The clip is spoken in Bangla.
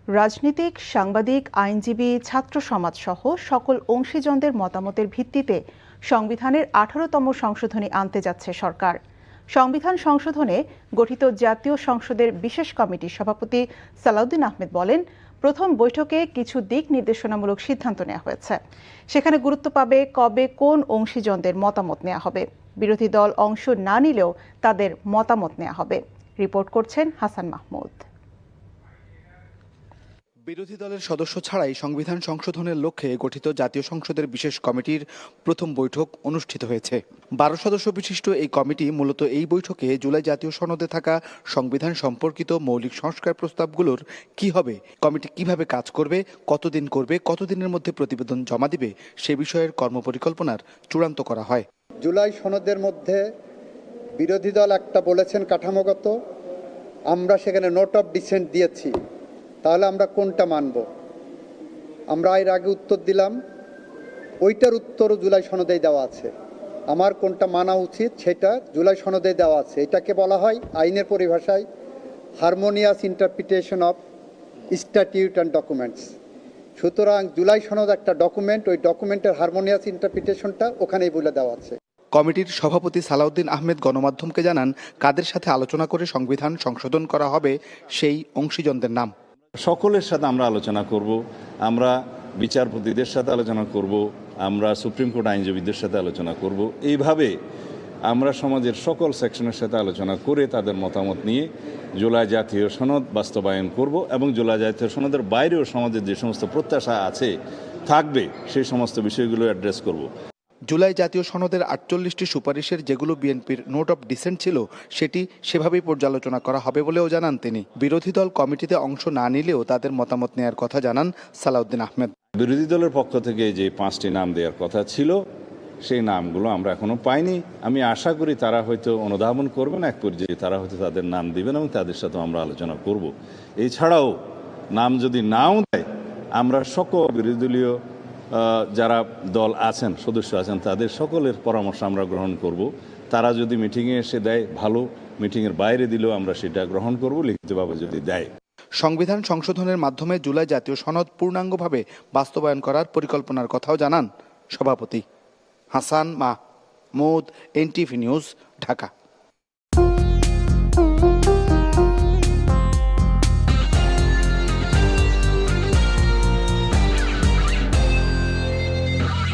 রাজনীতিক, সাংবাদিক, আইনজীবী, ছাত্র সমাজ সহ সকল অংশীজনদের মতামতের ভিত্তিতে সংবিধানের 18তম সংশোধনী আনতে যাচ্ছে সরকার। সংবিধান সংশোধনে গঠিত জাতীয় সংসদের বিশেষ কমিটির সভাপতি সালাউদ্দিন আহমেদ বলেন, প্রথম বৈঠকে কিছু দিক নির্দেশনামূলক সিদ্ধান্ত নেওয়া হয়েছে। সেখানে গুরুত্ব পাবে কবে কোন অংশীজনদের মতামত নেওয়া হবে। বিরোধী দল অংশ না নিলেও তাদের মতামত নেওয়া হবে। রিপোর্ট করছেন হাসান মাহমুদ। বিরোধী দলের সদস্য ছাড়াই সংবিধান সংশোধনের লক্ষ্যে গঠিত জাতীয় সংসদের বিশেষ কমিটির প্রথম বৈঠক অনুষ্ঠিত হয়েছে। 12 সদস্য বিশিষ্ট এই কমিটি মূলত এই বৈঠকে জুলাই জাতীয় সনদে থাকা সংবিধান সম্পর্কিত মৌলিক সংস্কার প্রস্তাবগুলোর কি হবে, কমিটি কিভাবে কাজ করবে, কতদিন করবে, কতদিনের মধ্যে প্রতিবেদন জমা দিবে সে বিষয়ের কর্মপরিকল্পনার চূড়ান্ত করা হয়। জুলাই সনদের মধ্যে বিরোধী দল একটা বলেছেন কাঠামোগত, আমরা সেখানে নোট অফ ডিসেন্ট দিয়েছি, তাহলে আমরা কোনটা মানব? আমরা এর আগে উত্তর দিলাম, ওইটার উত্তরও জুলাই সনদেই দেওয়া আছে। আমার কোনটা মানা উচিত সেটা জুলাই সনদেই দেওয়া আছে। এটাকে বলা হয় আইনের পরিভাষায় harmonious interpretation of statute and documents. সুতরাং জুলাই সনদ একটা ডকুমেন্ট, ওই ডকুমেন্টের হারমোনিয়াস ইন্টারপ্রিটেশনটা ওখানেই বলে দেওয়া আছে। কমিটির সভাপতি সালাউদ্দিন আহমেদ গণমাধ্যমকে জানান, কাদের সাথে আলোচনা করে সংবিধান সংশোধন করা হবে সেই অংশীজনদের নাম। সকলের সাথে আমরা আলোচনা করব, আমরা বিচারপতিদের সাথে আলোচনা করব, আমরা সুপ্রিম কোর্ট আইনজীবীদের সাথে আলোচনা করব। এইভাবে আমরা সমাজের সকল সেকশনের সাথে আলোচনা করে তাদের মতামত নিয়ে জুলাই জাতীয় সনদ বাস্তবায়ন করব এবং জুলাই জাতীয় সনদের বাইরেও সমাজের যে সমস্ত প্রত্যাশা আছে থাকবে সেই সমস্ত বিষয়গুলো অ্যাড্রেস করব। জুলাই জাতীয় সনদের 48টি সুপারিশের যেগুলো বিএনপির নোট অফ ডিসেন্ট ছিল সেটি সেভাবেই পর্যালোচনা করা হবে বলেও জানান তিনি। বিরোধী দল কমিটিতে অংশ না নিলেও তাদের মতামত নেওয়ার কথা জানান সালাউদ্দিন আহমেদ। বিরোধী দলের পক্ষ থেকে যে 5টি নাম দেওয়ার কথা ছিল সেই নামগুলো আমরা এখনো পাইনি। আমি আশা করি তারা হয়তো অনুধাবন করবেন, এক পর্যায়ে তারা হয়তো তাদের নাম দিবেন এবং তাদের সাথে আমরা আলোচনা করব। এছাড়াও নাম যদি নাও দেয়, আমরা সকল বিরোধী দলীয় যারা দল আছেন, সদস্য আছেন, তাদের সকলের পরামর্শ আমরা গ্রহণ করব। তারা যদি মিটিংয়ে এসে দেয় ভালো, মিটিংয়ের বাইরে দিলেও আমরা সেটা গ্রহণ করব, লিখিতভাবে যদি দেয়। সংবিধান সংশোধনের মাধ্যমে জুলাই জাতীয় সনদ পূর্ণাঙ্গভাবে বাস্তবায়ন করার পরিকল্পনার কথাও জানান সভাপতি। Hasan Mahmud, NTV news, Dhaka.